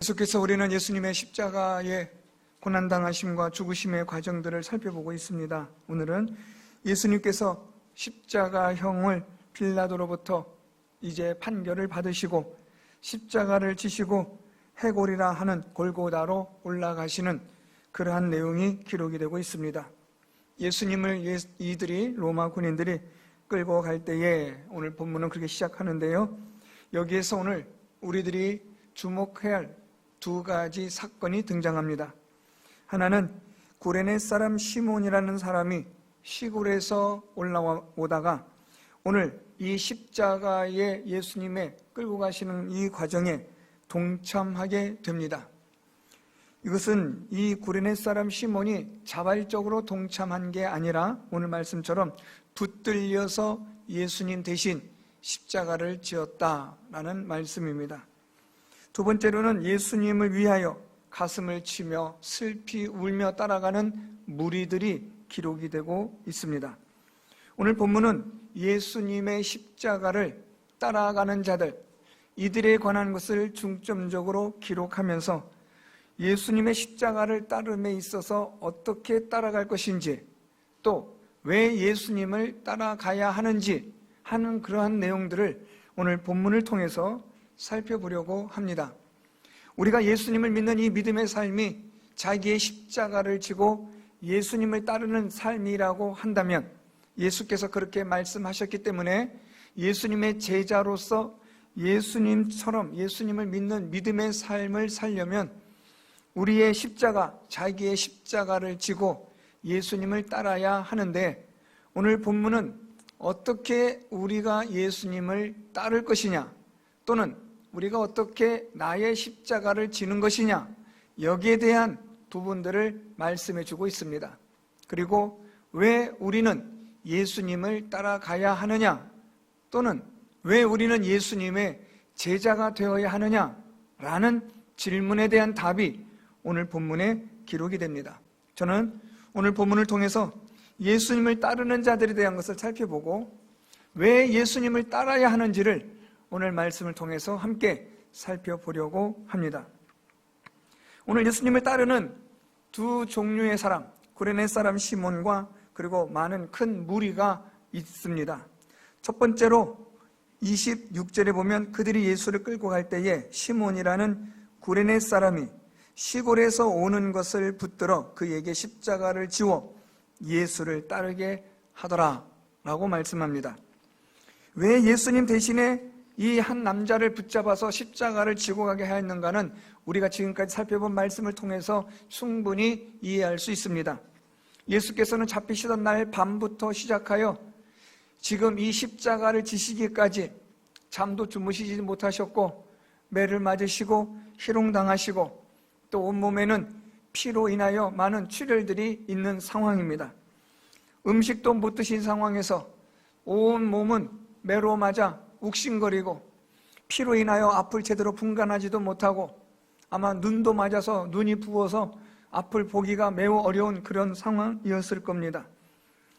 계속해서 우리는 예수님의 십자가의 고난당하심과 죽으심의 과정들을 살펴보고 있습니다. 오늘은 예수님께서 십자가형을 빌라도로부터 이제 판결을 받으시고 십자가를 지시고 해골이라 하는 골고다로 올라가시는 그러한 내용이 기록이 되고 있습니다. 예수님을 이들이 로마 군인들이 끌고 갈 때에 오늘 본문은 그렇게 시작하는데요. 여기에서 오늘 우리들이 주목해야 할 두 가지 사건이 등장합니다. 하나는 구레네 사람 시몬이라는 사람이 시골에서 올라오다가 오늘 이 십자가에 예수님의 끌고 가시는 이 과정에 동참하게 됩니다. 이것은 이 구레네 사람 시몬이 자발적으로 동참한 게 아니라 오늘 말씀처럼 붙들려서 예수님 대신 십자가를 지었다라는 말씀입니다. 두 번째로는 예수님을 위하여 가슴을 치며 슬피 울며 따라가는 무리들이 기록이 되고 있습니다. 오늘 본문은 예수님의 십자가를 따라가는 자들, 이들에 관한 것을 중점적으로 기록하면서 예수님의 십자가를 따름에 있어서 어떻게 따라갈 것인지, 또 왜 예수님을 따라가야 하는지 하는 그러한 내용들을 오늘 본문을 통해서 살펴보려고 합니다. 우리가 예수님을 믿는 이 믿음의 삶이 자기의 십자가를 지고 예수님을 따르는 삶이라고 한다면, 예수께서 그렇게 말씀하셨기 때문에 예수님의 제자로서 예수님처럼 예수님을 믿는 믿음의 삶을 살려면 우리의 십자가, 자기의 십자가를 지고 예수님을 따라야 하는데, 오늘 본문은 어떻게 우리가 예수님을 따를 것이냐, 또는 우리가 어떻게 나의 십자가를 지는 것이냐, 여기에 대한 부분들을 말씀해 주고 있습니다. 그리고 왜 우리는 예수님을 따라가야 하느냐, 또는 왜 우리는 예수님의 제자가 되어야 하느냐라는 질문에 대한 답이 오늘 본문에 기록이 됩니다. 저는 오늘 본문을 통해서 예수님을 따르는 자들에 대한 것을 살펴보고 왜 예수님을 따라야 하는지를 오늘 말씀을 통해서 함께 살펴보려고 합니다. 오늘 예수님을 따르는 두 종류의 사람, 구레네 사람 시몬과 그리고 많은 큰 무리가 있습니다. 첫 번째로 26절에 보면 그들이 예수를 끌고 갈 때에 시몬이라는 구레네 사람이 시골에서 오는 것을 붙들어 그에게 십자가를 지워 예수를 따르게 하더라 라고 말씀합니다. 왜 예수님 대신에 이 한 남자를 붙잡아서 십자가를 지고 가게 하였는가는 우리가 지금까지 살펴본 말씀을 통해서 충분히 이해할 수 있습니다. 예수께서는 잡히시던 날 밤부터 시작하여 지금 이 십자가를 지시기까지 잠도 주무시지 못하셨고, 매를 맞으시고 희롱당하시고 또 온몸에는 피로 인하여 많은 출혈들이 있는 상황입니다. 음식도 못 드신 상황에서 온 몸은 매로 맞아 욱신거리고 피로 인하여 앞을 제대로 분간하지도 못하고 아마 눈도 맞아서 눈이 부어서 앞을 보기가 매우 어려운 그런 상황이었을 겁니다.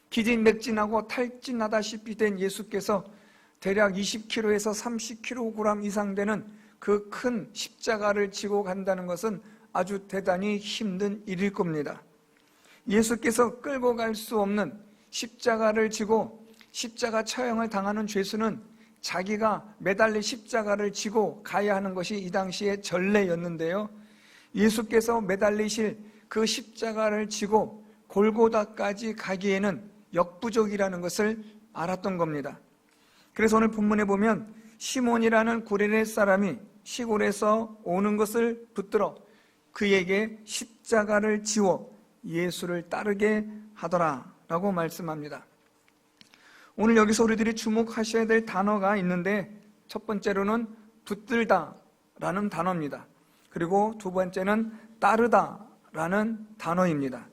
기진맥진하고 탈진하다시피 된 예수께서 대략 20kg에서 30kg 이상 되는 그 큰 십자가를 지고 간다는 것은 아주 대단히 힘든 일일 겁니다. 예수께서 끌고 갈 수 없는 십자가를 지고 십자가 처형을 당하는 죄수는 자기가 매달린 십자가를 지고 가야 하는 것이 이 당시의 전례였는데요, 예수께서 매달리실 그 십자가를 지고 골고다까지 가기에는 역부족이라는 것을 알았던 겁니다. 그래서 오늘 본문에 보면 시몬이라는 구레네 사람이 시골에서 오는 것을 붙들어 그에게 십자가를 지워 예수를 따르게 하더라 라고 말씀합니다. 오늘 여기서 우리들이 주목하셔야 될 단어가 있는데, 첫 번째로는 붙들다 라는 단어입니다. 그리고 두 번째는 따르다 라는 단어입니다.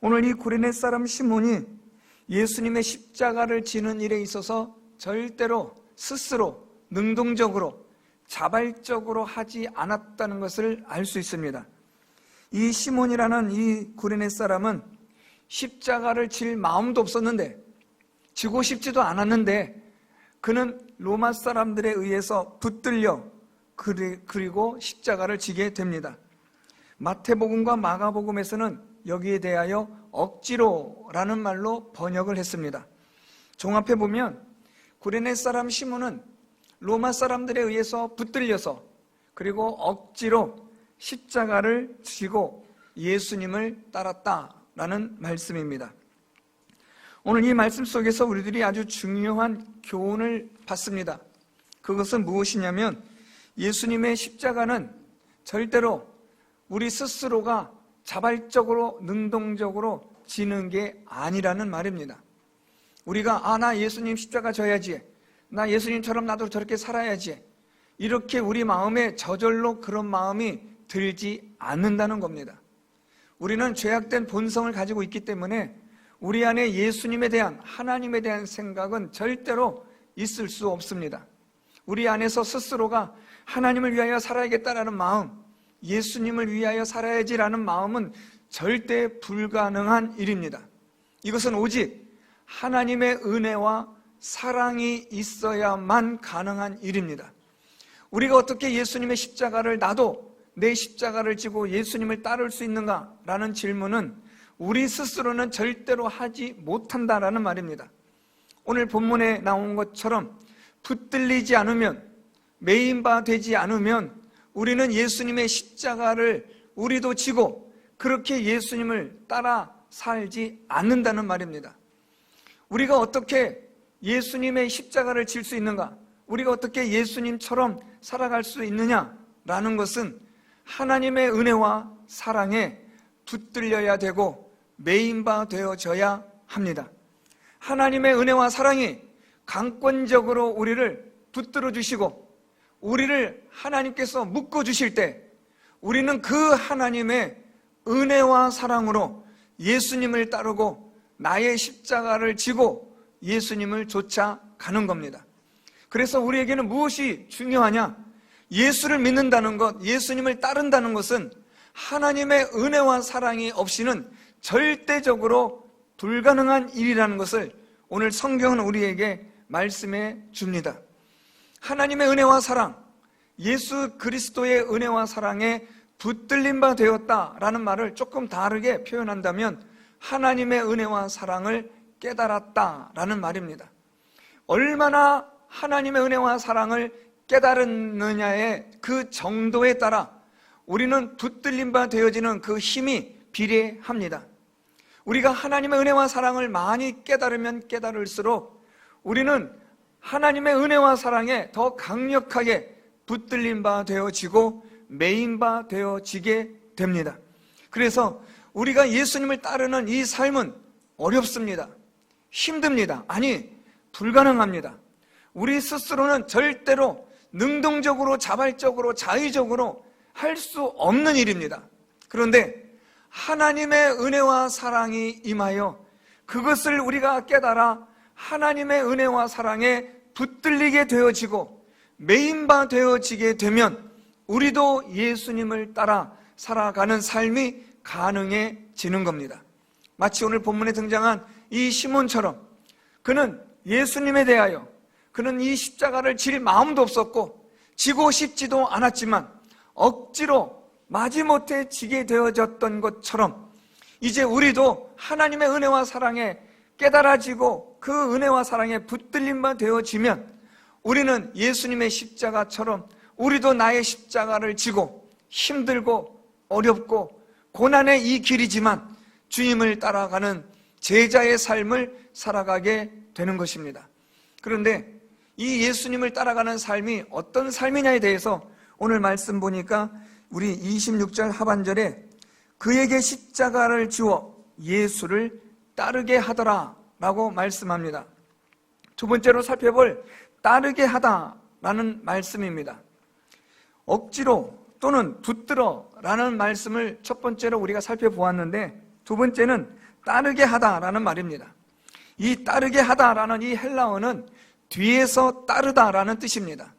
오늘 이 구레네 사람 시몬이 예수님의 십자가를 지는 일에 있어서 절대로 스스로 능동적으로 자발적으로 하지 않았다는 것을 알 수 있습니다. 이 시몬이라는 이 구레네 사람은 십자가를 질 마음도 없었는데, 지고 싶지도 않았는데, 그는 로마 사람들에 의해서 붙들려 그리고 십자가를 지게 됩니다. 마태복음과 마가복음에서는 여기에 대하여 억지로라는 말로 번역을 했습니다. 종합해 보면 구레네 사람 시몬은 로마 사람들에 의해서 붙들려서 그리고 억지로 십자가를 지고 예수님을 따랐다라는 말씀입니다. 오늘 이 말씀 속에서 우리들이 아주 중요한 교훈을 받습니다. 그것은 무엇이냐면 예수님의 십자가는 절대로 우리 스스로가 자발적으로 능동적으로 지는 게 아니라는 말입니다. 우리가 나 예수님 십자가 져야지, 나 예수님처럼 나도 저렇게 살아야지, 이렇게 우리 마음에 저절로 그런 마음이 들지 않는다는 겁니다. 우리는 죄악된 본성을 가지고 있기 때문에 우리 안에 예수님에 대한, 하나님에 대한 생각은 절대로 있을 수 없습니다. 우리 안에서 스스로가 하나님을 위하여 살아야겠다라는 마음, 예수님을 위하여 살아야지라는 마음은 절대 불가능한 일입니다. 이것은 오직 하나님의 은혜와 사랑이 있어야만 가능한 일입니다. 우리가 어떻게 예수님의 십자가를, 나도 내 십자가를 지고 예수님을 따를 수 있는가라는 질문은 우리 스스로는 절대로 하지 못한다라는 말입니다. 오늘 본문에 나온 것처럼 붙들리지 않으면, 매인바 되지 않으면 우리는 예수님의 십자가를 우리도 지고 그렇게 예수님을 따라 살지 않는다는 말입니다. 우리가 어떻게 예수님의 십자가를 질 수 있는가? 우리가 어떻게 예수님처럼 살아갈 수 있느냐라는 것은 하나님의 은혜와 사랑에 붙들려야 되고 매인바 되어져야 합니다. 하나님의 은혜와 사랑이 강권적으로 우리를 붙들어 주시고 우리를 하나님께서 묶어 주실 때 우리는 그 하나님의 은혜와 사랑으로 예수님을 따르고 나의 십자가를 지고 예수님을 쫓아가는 겁니다. 그래서 우리에게는 무엇이 중요하냐? 예수를 믿는다는 것, 예수님을 따른다는 것은 하나님의 은혜와 사랑이 없이는 절대적으로 불가능한 일이라는 것을 오늘 성경은 우리에게 말씀해 줍니다. 하나님의 은혜와 사랑, 예수 그리스도의 은혜와 사랑에 붙들린 바 되었다라는 말을 조금 다르게 표현한다면 하나님의 은혜와 사랑을 깨달았다라는 말입니다. 얼마나 하나님의 은혜와 사랑을 깨달았느냐의 그 정도에 따라 우리는 붙들린 바 되어지는 그 힘이 비례합니다. 우리가 하나님의 은혜와 사랑을 많이 깨달으면 깨달을수록 우리는 하나님의 은혜와 사랑에 더 강력하게 붙들린 바 되어지고 매인 바 되어지게 됩니다. 그래서 우리가 예수님을 따르는 이 삶은 어렵습니다. 힘듭니다. 아니, 불가능합니다. 우리 스스로는 절대로 능동적으로, 자발적으로, 자의적으로 할 수 없는 일입니다. 그런데 하나님의 은혜와 사랑이 임하여 그것을 우리가 깨달아 하나님의 은혜와 사랑에 붙들리게 되어지고 매인바 되어지게 되면 우리도 예수님을 따라 살아가는 삶이 가능해지는 겁니다. 마치 오늘 본문에 등장한 이 시몬처럼 그는 예수님에 대하여 그는 이 십자가를 질 마음도 없었고 지고 싶지도 않았지만 억지로 마지못해 지게 되어졌던 것처럼 이제 우리도 하나님의 은혜와 사랑에 깨달아지고 그 은혜와 사랑에 붙들림 바 되어지면 우리는 예수님의 십자가처럼 우리도 나의 십자가를 지고 힘들고 어렵고 고난의 이 길이지만 주님을 따라가는 제자의 삶을 살아가게 되는 것입니다. 그런데 이 예수님을 따라가는 삶이 어떤 삶이냐에 대해서 오늘 말씀 보니까 우리 26절 하반절에 그에게 십자가를 지워 예수를 따르게 하더라 라고 말씀합니다. 두 번째로 살펴볼 따르게 하다라는 말씀입니다. 억지로 또는 붙들어 라는 말씀을 첫 번째로 우리가 살펴보았는데 두 번째는 따르게 하다라는 말입니다. 이 따르게 하다라는 이 헬라어는 뒤에서 따르다라는 뜻입니다.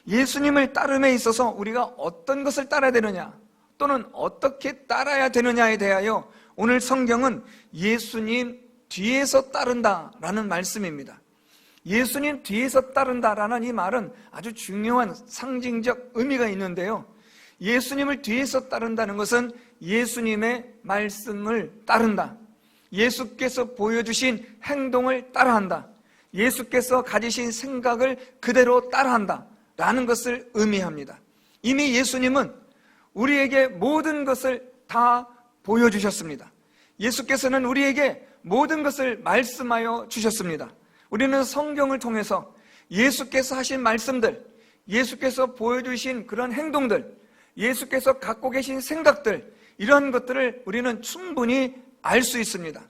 예수님을 따름에 있어서 우리가 어떤 것을 따라야 되느냐 또는 어떻게 따라야 되느냐에 대하여 오늘 성경은 예수님 뒤에서 따른다라는 말씀입니다. 예수님 뒤에서 따른다라는 이 말은 아주 중요한 상징적 의미가 있는데요, 예수님을 뒤에서 따른다는 것은 예수님의 말씀을 따른다, 예수께서 보여주신 행동을 따라한다, 예수께서 가지신 생각을 그대로 따라한다 라는 것을 의미합니다. 이미 예수님은 우리에게 모든 것을 다 보여주셨습니다. 예수께서는 우리에게 모든 것을 말씀하여 주셨습니다. 우리는 성경을 통해서 예수께서 하신 말씀들, 예수께서 보여주신 그런 행동들, 예수께서 갖고 계신 생각들, 이런 것들을 우리는 충분히 알 수 있습니다.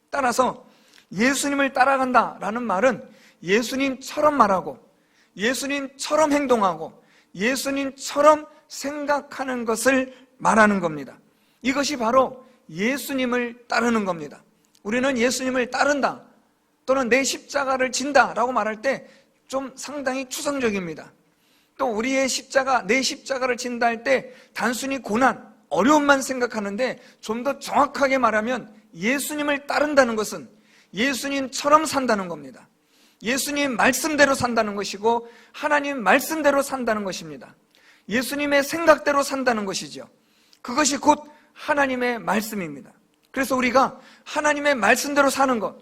따라서 예수님을 따라간다라는 말은 예수님처럼 말하고 예수님처럼 행동하고 예수님처럼 생각하는 것을 말하는 겁니다. 이것이 바로 예수님을 따르는 겁니다. 우리는 예수님을 따른다 또는 내 십자가를 진다라고 말할 때 좀 상당히 추상적입니다. 또 우리의 십자가, 내 십자가를 진다 할 때 단순히 고난, 어려움만 생각하는데 좀 더 정확하게 말하면 예수님을 따른다는 것은 예수님처럼 산다는 겁니다. 예수님 말씀대로 산다는 것이고 하나님 말씀대로 산다는 것입니다. 예수님의 생각대로 산다는 것이죠. 그것이 곧 하나님의 말씀입니다. 그래서 우리가 하나님의 말씀대로 사는 것,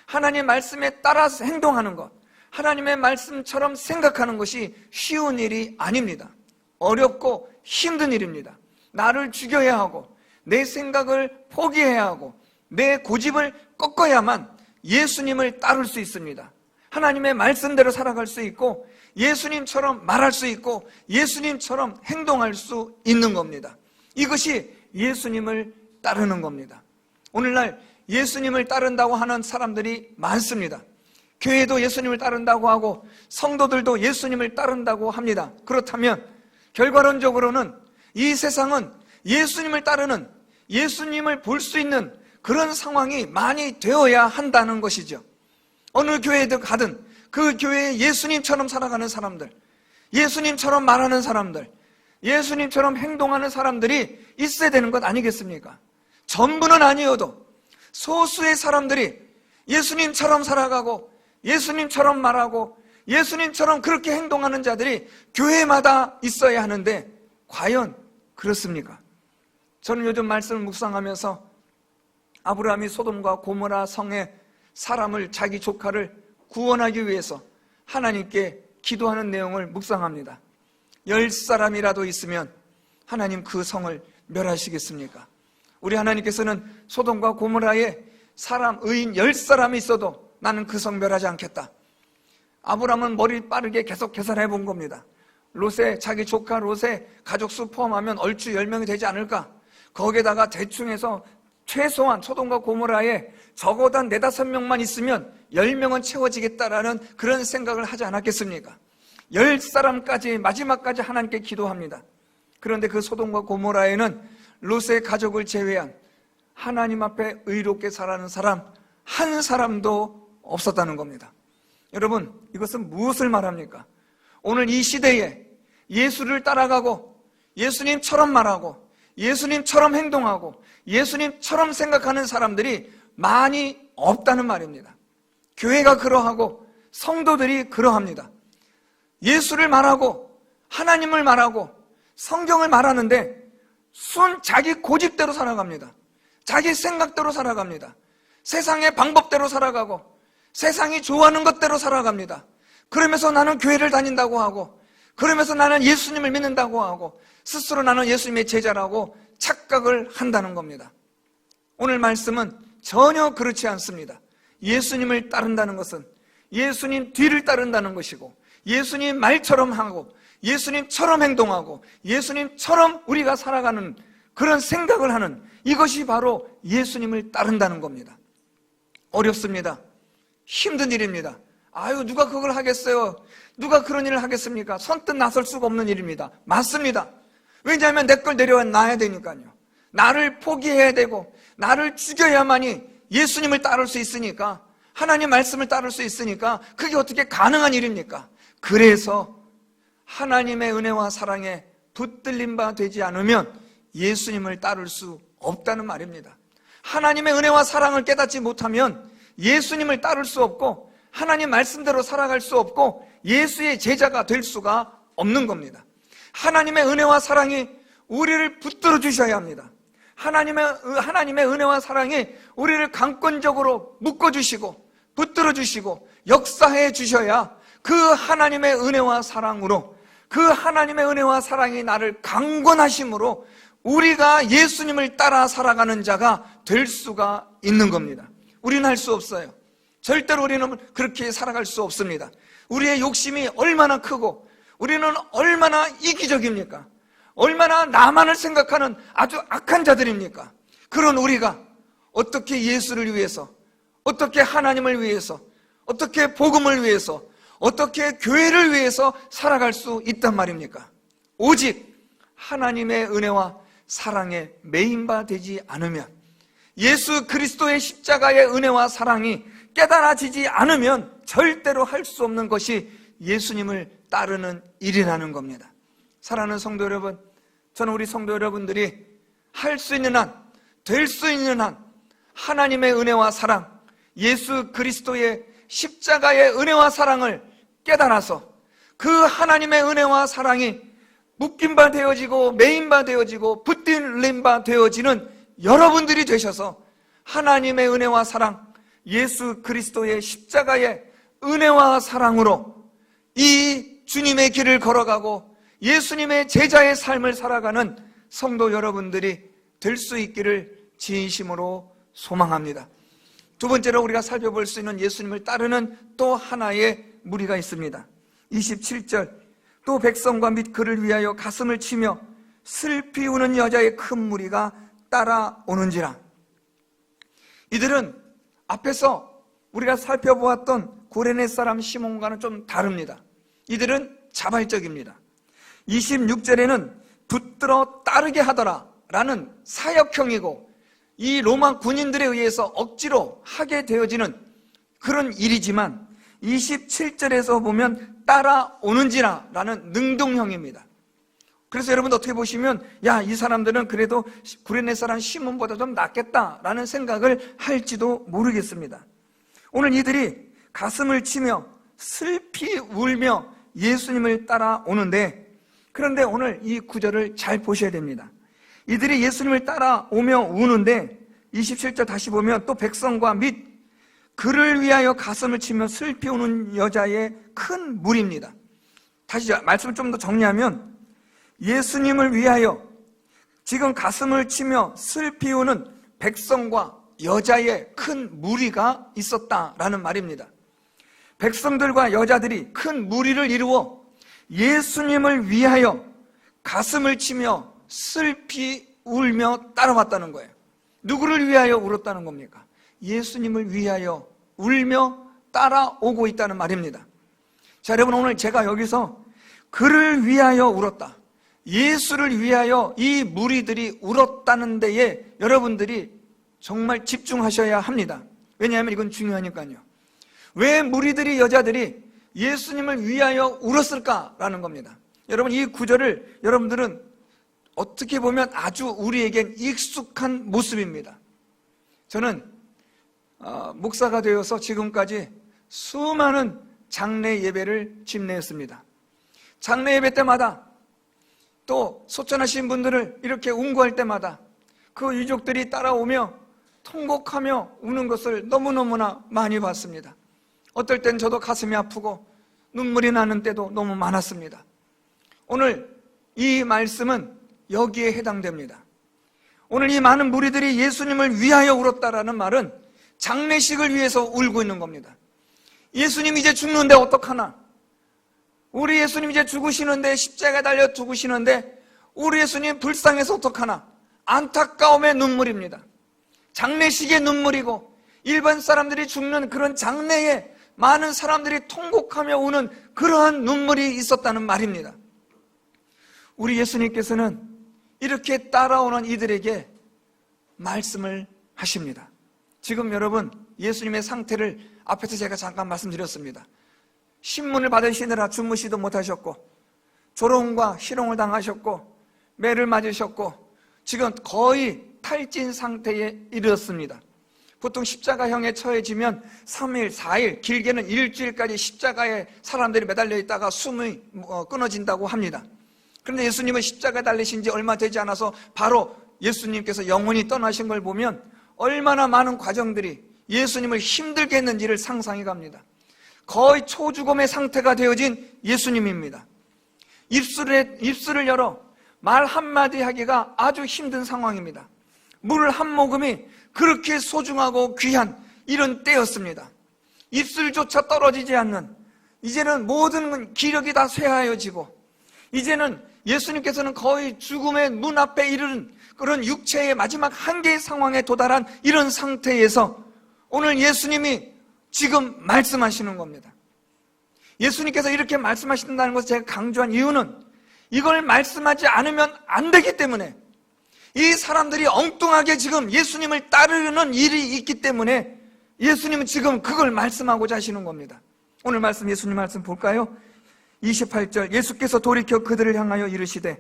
하나님의 말씀에 따라서 행동하는 것, 하나님의 말씀처럼 생각하는 것이 쉬운 일이 아닙니다. 어렵고 힘든 일입니다. 나를 죽여야 하고 내 생각을 포기해야 하고 내 고집을 꺾어야만 예수님을 따를 수 있습니다. 하나님의 말씀대로 살아갈 수 있고 예수님처럼 말할 수 있고 예수님처럼 행동할 수 있는 겁니다. 이것이 예수님을 따르는 겁니다. 오늘날 예수님을 따른다고 하는 사람들이 많습니다. 교회도 예수님을 따른다고 하고 성도들도 예수님을 따른다고 합니다. 그렇다면 결과론적으로는 이 세상은 예수님을 따르는, 예수님을 볼 수 있는 그런 상황이 많이 되어야 한다는 것이죠. 어느 교회에 가든 그 교회에 예수님처럼 살아가는 사람들, 예수님처럼 말하는 사람들, 예수님처럼 행동하는 사람들이 있어야 되는 것 아니겠습니까? 전부는 아니어도 소수의 사람들이 예수님처럼 살아가고 예수님처럼 말하고 예수님처럼 그렇게 행동하는 자들이 교회마다 있어야 하는데 과연 그렇습니까? 저는 요즘 말씀을 묵상하면서 아브라함이 소돔과 고모라 성에 사람을, 자기 조카를 구원하기 위해서 하나님께 기도하는 내용을 묵상합니다. 10사람이라도 있으면 하나님 그 성을 멸하시겠습니까? 우리 하나님께서는 소돔과 고모라에 사람, 의인 10사람이 있어도 나는 그 성 멸하지 않겠다. 아브라함은 머리 빠르게 계속 계산해 본 겁니다. 롯의, 자기 조카 롯의 가족수 포함하면 얼추 10명이 되지 않을까? 거기에다가 대충 해서 최소한 소돔과 고모라에 적어도 한 4-5명만 있으면 10명은 채워지겠다라는 그런 생각을 하지 않았겠습니까? 10사람까지 마지막까지 하나님께 기도합니다. 그런데 그 소돔과 고모라에는 롯의 가족을 제외한 하나님 앞에 의롭게 살아가는 사람 한 사람도 없었다는 겁니다. 여러분, 이것은 무엇을 말합니까? 오늘 이 시대에 예수를 따라가고 예수님처럼 말하고 예수님처럼 행동하고 예수님처럼 생각하는 사람들이 많이 없다는 말입니다. 교회가 그러하고 성도들이 그러합니다. 예수를 말하고 하나님을 말하고 성경을 말하는데 자기 고집대로 살아갑니다. 자기 생각대로 살아갑니다. 세상의 방법대로 살아가고 세상이 좋아하는 것대로 살아갑니다. 그러면서 나는 교회를 다닌다고 하고 그러면서 나는 예수님을 믿는다고 하고 스스로 나는 예수님의 제자라고 착각을 한다는 겁니다. 오늘 말씀은 전혀 그렇지 않습니다. 예수님을 따른다는 것은 예수님 뒤를 따른다는 것이고 예수님 말처럼 하고 예수님처럼 행동하고 예수님처럼 우리가 살아가는 그런 생각을 하는 이것이 바로 예수님을 따른다는 겁니다. 어렵습니다. 힘든 일입니다. 아유, 누가 그걸 하겠어요? 누가 그런 일을 하겠습니까? 선뜻 나설 수가 없는 일입니다. 맞습니다. 왜냐하면 내 걸 내려놔야 되니까요. 나를 포기해야 되고 나를 죽여야만이 예수님을 따를 수 있으니까, 하나님 말씀을 따를 수 있으니까 그게 어떻게 가능한 일입니까? 그래서 하나님의 은혜와 사랑에 붙들린 바 되지 않으면 예수님을 따를 수 없다는 말입니다. 하나님의 은혜와 사랑을 깨닫지 못하면 예수님을 따를 수 없고 하나님 말씀대로 살아갈 수 없고 예수의 제자가 될 수가 없는 겁니다. 하나님의 은혜와 사랑이 우리를 붙들어 주셔야 합니다. 하나님의 은혜와 사랑이 우리를 강권적으로 묶어주시고 붙들어 주시고 역사해 주셔야 그 하나님의 은혜와 사랑으로, 그 하나님의 은혜와 사랑이 나를 강권하심으로 우리가 예수님을 따라 살아가는 자가 될 수가 있는 겁니다. 우리는 할 수 없어요. 절대로 우리는 그렇게 살아갈 수 없습니다. 우리의 욕심이 얼마나 크고 우리는 얼마나 이기적입니까? 얼마나 나만을 생각하는 아주 악한 자들입니까? 그런 우리가 어떻게 예수를 위해서, 어떻게 하나님을 위해서, 어떻게 복음을 위해서, 어떻게 교회를 위해서 살아갈 수 있단 말입니까? 오직 하나님의 은혜와 사랑에 매인바 되지 않으면, 예수 그리스도의 십자가의 은혜와 사랑이 깨달아지지 않으면 절대로 할 수 없는 것이 예수님을 따르는 일이라는 겁니다. 사랑하는 성도 여러분, 저는 우리 성도 여러분들이 할 수 있는 한, 될 수 있는 한 하나님의 은혜와 사랑, 예수 그리스도의 십자가의 은혜와 사랑을 깨달아서 그 하나님의 은혜와 사랑이 묶인 바 되어지고 매인 바 되어지고 붙들린 바 되어지는 여러분들이 되셔서 하나님의 은혜와 사랑, 예수 그리스도의 십자가의 은혜와 사랑으로 이 주님의 길을 걸어가고 예수님의 제자의 삶을 살아가는 성도 여러분들이 될 수 있기를 진심으로 소망합니다. 두 번째로 우리가 살펴볼 수 있는 예수님을 따르는 또 하나의 무리가 있습니다. 27절, 또 백성과 및 그를 위하여 가슴을 치며 슬피 우는 여자의 큰 무리가 따라오는지라. 이들은 앞에서 우리가 살펴보았던 구레네 사람 시몬과는 좀 다릅니다. 이들은 자발적입니다. 26절에는 붙들어 따르게 하더라 라는 사역형이고, 이 로마 군인들에 의해서 억지로 하게 되어지는 그런 일이지만 27절에서 보면 따라오는지라 라는 능동형입니다. 그래서 여러분 어떻게 보시면 야, 이 사람들은 그래도 구레네 사람 시몬보다 좀 낫겠다라는 생각을 할지도 모르겠습니다. 오늘 이들이 가슴을 치며 슬피 울며 예수님을 따라오는데, 그런데 오늘 이 구절을 잘 보셔야 됩니다. 이들이 예수님을 따라오며 우는데 27절 다시 보면 또 백성과 및 그를 위하여 가슴을 치며 슬피 우는 여자의 큰 무리입니다. 다시 말씀을 좀 더 정리하면 예수님을 위하여 지금 가슴을 치며 슬피 우는 백성과 여자의 큰 무리가 있었다라는 말입니다. 백성들과 여자들이 큰 무리를 이루어 예수님을 위하여 가슴을 치며 슬피 울며 따라왔다는 거예요. 누구를 위하여 울었다는 겁니까? 예수님을 위하여 울며 따라오고 있다는 말입니다. 자, 여러분, 오늘 제가 여기서 그를 위하여 울었다, 예수를 위하여 이 무리들이 울었다는 데에 여러분들이 정말 집중하셔야 합니다. 왜냐하면 이건 중요하니까요. 왜 무리들이, 여자들이 예수님을 위하여 울었을까라는 겁니다. 여러분, 이 구절을 여러분들은 어떻게 보면 아주 우리에겐 익숙한 모습입니다. 저는 목사가 되어서 지금까지 수많은 장례 예배를 집례했습니다. 장례 예배 때마다 또 소천하신 분들을 이렇게 운구할 때마다 그 유족들이 따라오며 통곡하며 우는 것을 너무너무나 많이 봤습니다. 어떨 땐 저도 가슴이 아프고 눈물이 나는 때도 너무 많았습니다. 오늘 이 말씀은 여기에 해당됩니다. 오늘 이 많은 무리들이 예수님을 위하여 울었다라는 말은 장례식을 위해서 울고 있는 겁니다. 예수님 이제 죽는데 어떡하나? 우리 예수님 이제 죽으시는데, 십자가에 달려 죽으시는데 우리 예수님 불쌍해서 어떡하나? 안타까움의 눈물입니다. 장례식의 눈물이고 일반 사람들이 죽는 그런 장례에 많은 사람들이 통곡하며 우는 그러한 눈물이 있었다는 말입니다. 우리 예수님께서는 이렇게 따라오는 이들에게 말씀을 하십니다. 지금 여러분, 예수님의 상태를 앞에서 제가 잠깐 말씀드렸습니다. 신문을 받으시느라 주무시도 못하셨고 조롱과 희롱을 당하셨고 매를 맞으셨고 지금 거의 탈진 상태에 이르렀습니다. 보통 십자가형에 처해지면 3일, 4일, 길게는 일주일까지 십자가에 사람들이 매달려 있다가 숨이 끊어진다고 합니다. 그런데 예수님은 십자가에 달리신 지 얼마 되지 않아서 바로 예수님께서 영원히 떠나신 걸 보면 얼마나 많은 과정들이 예수님을 힘들게 했는지를 상상해 갑니다. 거의 초죽음의 상태가 되어진 예수님입니다. 입술을 열어 말 한마디 하기가 아주 힘든 상황입니다. 물 한 모금이 그렇게 소중하고 귀한 이런 때였습니다. 입술조차 떨어지지 않는, 이제는 모든 기력이 다 쇠하여지고, 이제는 예수님께서는 거의 죽음의 문 앞에 이르는 그런 육체의 마지막 한계의 상황에 도달한 이런 상태에서 오늘 예수님이 지금 말씀하시는 겁니다. 예수님께서 이렇게 말씀하신다는 것을 제가 강조한 이유는 이걸 말씀하지 않으면 안 되기 때문에, 이 사람들이 엉뚱하게 지금 예수님을 따르는 일이 있기 때문에 예수님은 지금 그걸 말씀하고자 하시는 겁니다. 오늘 말씀, 예수님 말씀 볼까요? 28절, 예수께서 돌이켜 그들을 향하여 이르시되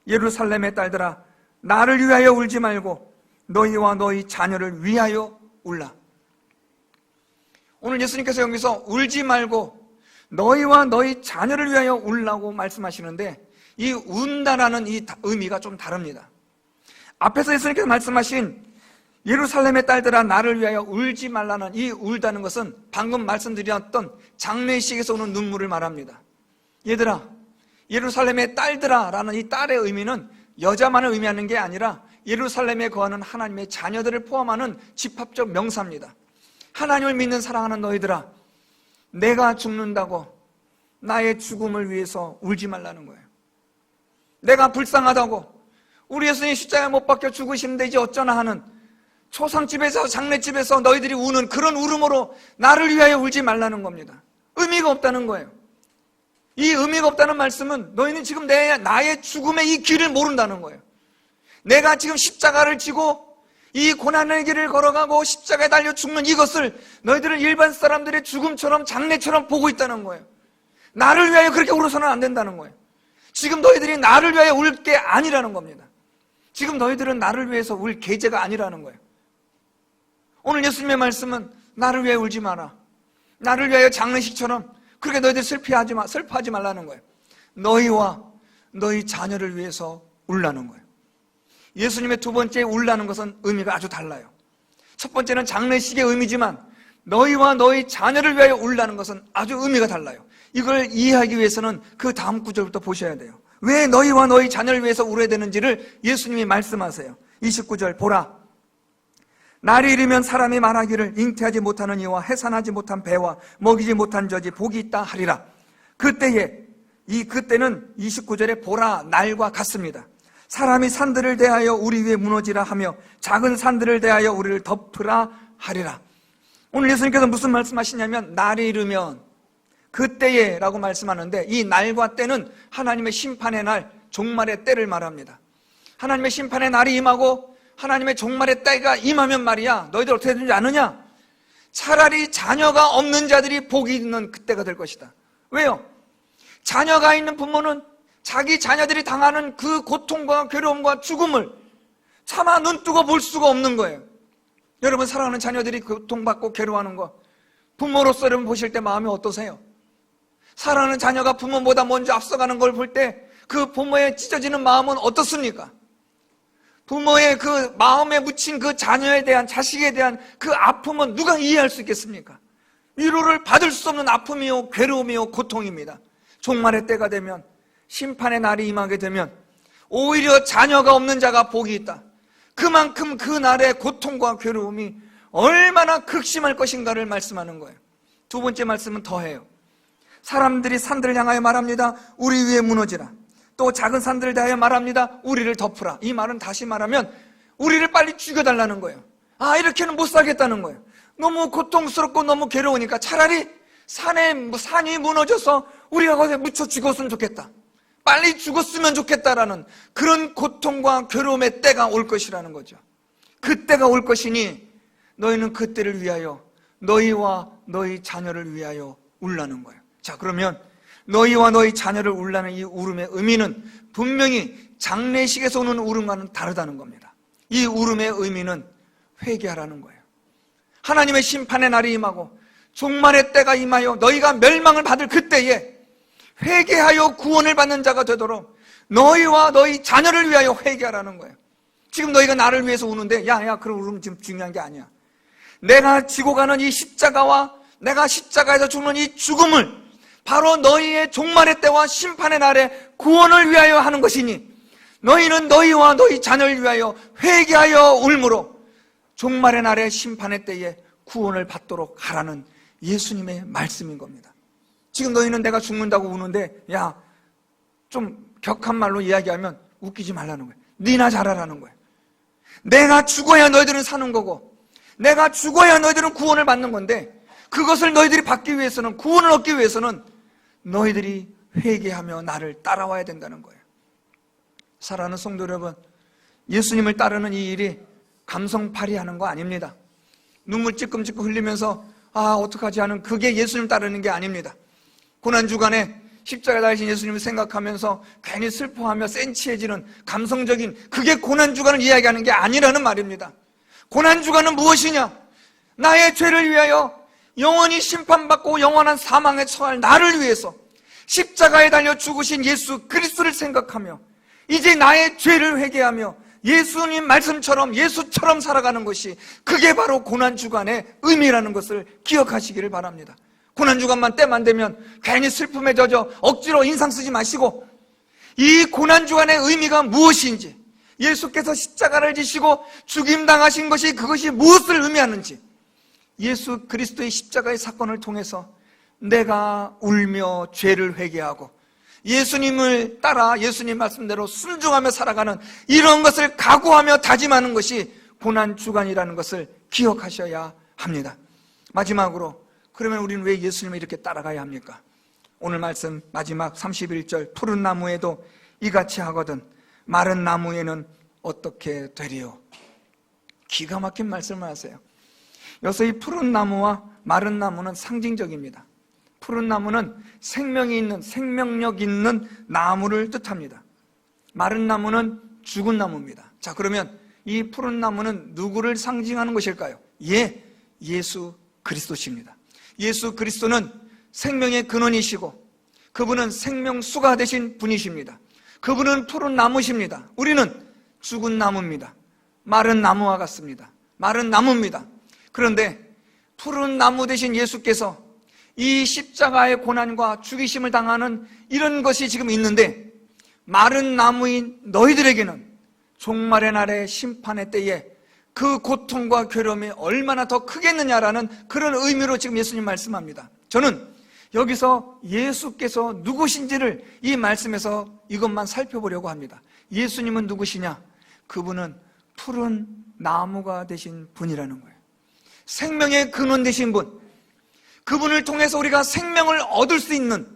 예루살렘의 딸들아, 나를 위하여 울지 말고 너희와 너희 자녀를 위하여 울라. 오늘 예수님께서 여기서 울지 말고 너희와 너희 자녀를 위하여 울라고 말씀하시는데, 이 운다라는 이 의미가 좀 다릅니다. 앞에서 예수님께서 말씀하신 예루살렘의 딸들아 나를 위하여 울지 말라는 이 울다는 것은 방금 말씀드렸던 장례식에서 오는 눈물을 말합니다. 얘들아, 예루살렘의 딸들아 라는 이 딸의 의미는 여자만을 의미하는 게 아니라 예루살렘에 거하는 하나님의 자녀들을 포함하는 집합적 명사입니다. 하나님을 믿는 사랑하는 너희들아, 내가 죽는다고 나의 죽음을 위해서 울지 말라는 거예요. 내가 불쌍하다고 우리 예수님 십자가에 못 박혀 죽으시는데 이제 어쩌나 하는 초상집에서 장례집에서 너희들이 우는 그런 울음으로 나를 위하여 울지 말라는 겁니다. 의미가 없다는 거예요. 이 의미가 없다는 말씀은 너희는 지금 나의 죽음의 이 길을 모른다는 거예요. 내가 지금 십자가를 지고 이 고난의 길을 걸어가고 십자가에 달려 죽는 이것을 너희들은 일반 사람들의 죽음처럼 장례처럼 보고 있다는 거예요. 나를 위하여 그렇게 울어서는 안 된다는 거예요. 지금 너희들이 나를 위하여 울 게 아니라는 겁니다. 지금 너희들은 나를 위해서 울 계제가 아니라는 거예요. 오늘 예수님의 말씀은 나를 위하여 울지 마라, 나를 위하여 장례식처럼 그렇게 너희들 슬퍼하지 말라는 거예요. 너희와 너희 자녀를 위해서 울라는 거예요. 예수님의 두 번째 울라는 것은 의미가 아주 달라요. 첫 번째는 장례식의 의미지만 너희와 너희 자녀를 위하여 울라는 것은 아주 의미가 달라요. 이걸 이해하기 위해서는 그 다음 구절부터 보셔야 돼요. 왜 너희와 너희 자녀를 위해서 울어야 되는지를 예수님이 말씀하세요. 29절 보라, 날이 이르면 사람이 말하기를 잉태하지 못하는 이와 해산하지 못한 배와 먹이지 못한 젖이 복이 있다 하리라. 그때는 29절에 보라, 날과 같습니다. 사람이 산들을 대하여 우리 위에 무너지라 하며 작은 산들을 대하여 우리를 덮으라 하리라. 오늘 예수님께서 무슨 말씀하시냐면 날이 이르면, 그때에 라고 말씀하는데, 이 날과 때는 하나님의 심판의 날, 종말의 때를 말합니다. 하나님의 심판의 날이 임하고 하나님의 종말의 때가 임하면 말이야, 너희들 어떻게 되는지 아느냐? 차라리 자녀가 없는 자들이 복이 있는 그때가 될 것이다. 왜요? 자녀가 있는 부모는 자기 자녀들이 당하는 그 고통과 괴로움과 죽음을 차마 눈뜨고 볼 수가 없는 거예요. 여러분, 사랑하는 자녀들이 고통받고 괴로워하는 거, 부모로서 여러분 보실 때 마음이 어떠세요? 사랑하는 자녀가 부모보다 먼저 앞서가는 걸 볼 때 그 부모의 찢어지는 마음은 어떻습니까? 부모의 그 마음에 묻힌 그 자녀에 대한, 자식에 대한 그 아픔은 누가 이해할 수 있겠습니까? 위로를 받을 수 없는 아픔이요, 괴로움이요, 고통입니다. 종말의 때가 되면, 심판의 날이 임하게 되면 오히려 자녀가 없는 자가 복이 있다. 그만큼 그 날의 고통과 괴로움이 얼마나 극심할 것인가를 말씀하는 거예요. 두 번째 말씀은 더해요. 사람들이 산들을 향하여 말합니다. 우리 위에 무너지라. 또 작은 산들을 대하여 말합니다. 우리를 덮으라. 이 말은 다시 말하면 우리를 빨리 죽여달라는 거예요. 이렇게는 못 살겠다는 거예요. 너무 고통스럽고 너무 괴로우니까 차라리 산이 무너져서 우리가 거기에 묻혀 죽었으면 좋겠다. 빨리 죽었으면 좋겠다라는 그런 고통과 괴로움의 때가 올 것이라는 거죠. 그 때가 올 것이니 너희는 그 때를 위하여 너희와 너희 자녀를 위하여 울라는 거예요. 자, 그러면 너희와 너희 자녀를 울라는 이 울음의 의미는 분명히 장례식에서 오는 울음과는 다르다는 겁니다. 이 울음의 의미는 회개하라는 거예요. 하나님의 심판의 날이 임하고 종말의 때가 임하여 너희가 멸망을 받을 그때에 회개하여 구원을 받는 자가 되도록 너희와 너희 자녀를 위하여 회개하라는 거예요. 지금 너희가 나를 위해서 우는데 그럼 울으면 지금 중요한 게 아니야. 내가 지고 가는 이 십자가와 내가 십자가에서 죽는 이 죽음을 바로 너희의 종말의 때와 심판의 날에 구원을 위하여 하는 것이니 너희는 너희와 너희 자녀를 위하여 회개하여 울므로 종말의 날에 심판의 때에 구원을 받도록 하라는 예수님의 말씀인 겁니다. 지금 너희는 내가 죽는다고 우는데 좀 격한 말로 이야기하면 웃기지 말라는 거예요. 니나 잘하라는 거예요. 내가 죽어야 너희들은 사는 거고 내가 죽어야 너희들은 구원을 받는 건데 그것을 너희들이 받기 위해서는 구원을 얻기 위해서는 너희들이 회개하며 나를 따라와야 된다는 거예요. 사랑하는 성도 여러분, 예수님을 따르는 이 일이 감성팔이하는 거 아닙니다. 눈물 찔끔찔끔 흘리면서 어떡하지 하는 그게 예수님 따르는 게 아닙니다. 고난주간에 십자가에 달리신 예수님을 생각하면서 괜히 슬퍼하며 센치해지는 감성적인 그게 고난주간을 이야기하는 게 아니라는 말입니다. 고난주간은 무엇이냐? 나의 죄를 위하여 영원히 심판받고 영원한 사망에 처할 나를 위해서 십자가에 달려 죽으신 예수 그리스도를 생각하며 이제 나의 죄를 회개하며 예수님 말씀처럼 예수처럼 살아가는 것이 그게 바로 고난주간의 의미라는 것을 기억하시기를 바랍니다. 고난주간만 때만 되면 괜히 슬픔에 젖어 억지로 인상 쓰지 마시고 이 고난주간의 의미가 무엇인지 예수께서 십자가를 지시고 죽임당하신 것이 그것이 무엇을 의미하는지 예수 그리스도의 십자가의 사건을 통해서 내가 울며 죄를 회개하고 예수님을 따라 예수님 말씀대로 순종하며 살아가는 이런 것을 각오하며 다짐하는 것이 고난주간이라는 것을 기억하셔야 합니다. 마지막으로 그러면 우리는 왜 예수님을 이렇게 따라가야 합니까? 오늘 말씀 마지막 31절 푸른 나무에도 이같이 하거든 마른 나무에는 어떻게 되리요? 기가 막힌 말씀을 하세요. 여기서 이 푸른 나무와 마른 나무는 상징적입니다. 푸른 나무는 생명이 있는 생명력 있는 나무를 뜻합니다. 마른 나무는 죽은 나무입니다. 자, 그러면 이 푸른 나무는 누구를 상징하는 것일까요? 예수 그리스도십니다. 예수 그리스도는 생명의 근원이시고 그분은 생명수가 되신 분이십니다. 그분은 푸른 나무십니다. 우리는 죽은 나무입니다. 마른 나무와 같습니다. 마른 나무입니다. 그런데 푸른 나무 되신 예수께서 이 십자가의 고난과 죽이심을 당하는 이런 것이 지금 있는데 마른 나무인 너희들에게는 종말의 날의 심판의 때에 그 고통과 괴로움이 얼마나 더 크겠느냐라는 그런 의미로 지금 예수님 말씀합니다. 저는 여기서 예수께서 누구신지를 이 말씀에서 이것만 살펴보려고 합니다. 예수님은 누구시냐? 그분은 푸른 나무가 되신 분이라는 거예요. 생명의 근원 되신 분, 그분을 통해서 우리가 생명을 얻을 수 있는,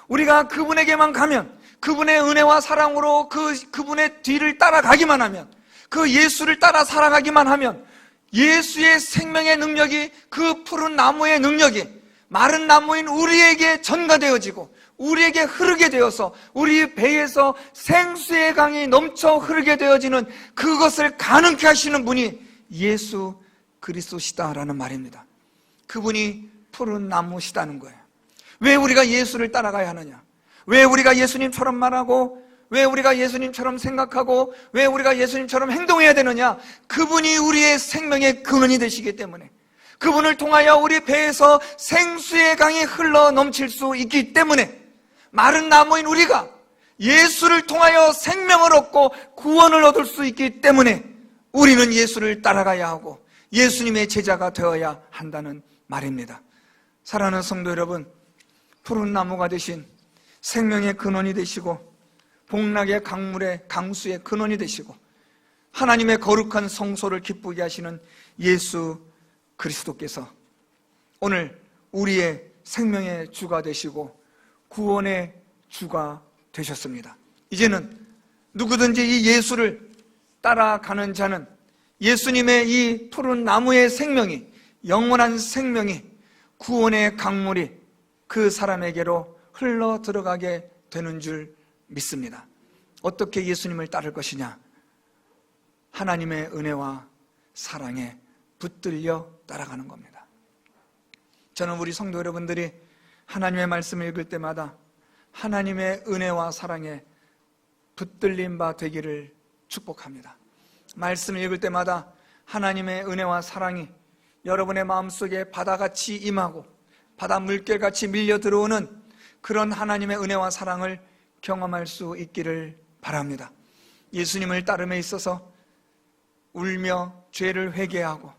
우리가 그분에게만 가면, 그분의 은혜와 사랑으로 그분의 뒤를 따라가기만 하면, 그 예수를 따라 살아가기만 하면 예수의 생명의 능력이 그 푸른 나무의 능력이 마른 나무인 우리에게 전가되어지고 우리에게 흐르게 되어서 우리 배에서 생수의 강이 넘쳐 흐르게 되어지는 그것을 가능케 하시는 분이 예수 그리스도시다라는 말입니다. 그분이 푸른 나무시다는 거예요. 왜 우리가 예수를 따라가야 하느냐? 왜 우리가 예수님처럼 말하고 왜 우리가 예수님처럼 생각하고 왜 우리가 예수님처럼 행동해야 되느냐? 그분이 우리의 생명의 근원이 되시기 때문에, 그분을 통하여 우리 배에서 생수의 강이 흘러 넘칠 수 있기 때문에 마른 나무인 우리가 예수를 통하여 생명을 얻고 구원을 얻을 수 있기 때문에 우리는 예수를 따라가야 하고 예수님의 제자가 되어야 한다는 말입니다. 사랑하는 성도 여러분, 푸른 나무가 되신 생명의 근원이 되시고 복락의 강물의 강수의 근원이 되시고 하나님의 거룩한 성소를 기쁘게 하시는 예수 그리스도께서 오늘 우리의 생명의 주가 되시고 구원의 주가 되셨습니다. 이제는 누구든지 이 예수를 따라가는 자는 예수님의 이 푸른 나무의 생명이, 영원한 생명이, 구원의 강물이 그 사람에게로 흘러 들어가게 되는 줄 믿습니다. 어떻게 예수님을 따를 것이냐? 하나님의 은혜와 사랑에 붙들려 따라가는 겁니다. 저는 우리 성도 여러분들이 하나님의 말씀을 읽을 때마다 하나님의 은혜와 사랑에 붙들린 바 되기를 축복합니다. 말씀을 읽을 때마다 하나님의 은혜와 사랑이 여러분의 마음속에 바다같이 임하고 바다 물결같이 밀려 들어오는 그런 하나님의 은혜와 사랑을 경험할 수 있기를 바랍니다. 예수님을 따름에 있어서 울며 죄를 회개하고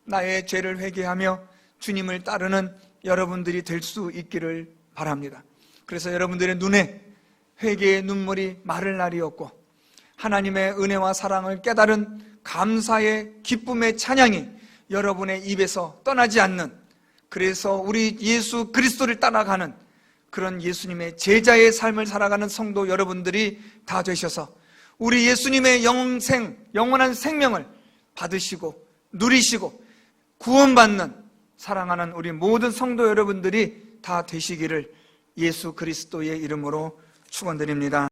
나의 죄를 회개하며 주님을 따르는 여러분들이 될 수 있기를 바랍니다. 그래서 여러분들의 눈에 회개의 눈물이 마를 날이 없고 하나님의 은혜와 사랑을 깨달은 감사의 기쁨의 찬양이 여러분의 입에서 떠나지 않는, 그래서 우리 예수 그리스도를 따라가는 그런 예수님의 제자의 삶을 살아가는 성도 여러분들이 다 되셔서 우리 예수님의 영원한 생명을 받으시고 누리시고 구원받는 사랑하는 우리 모든 성도 여러분들이 다 되시기를 예수 그리스도의 이름으로 축원드립니다.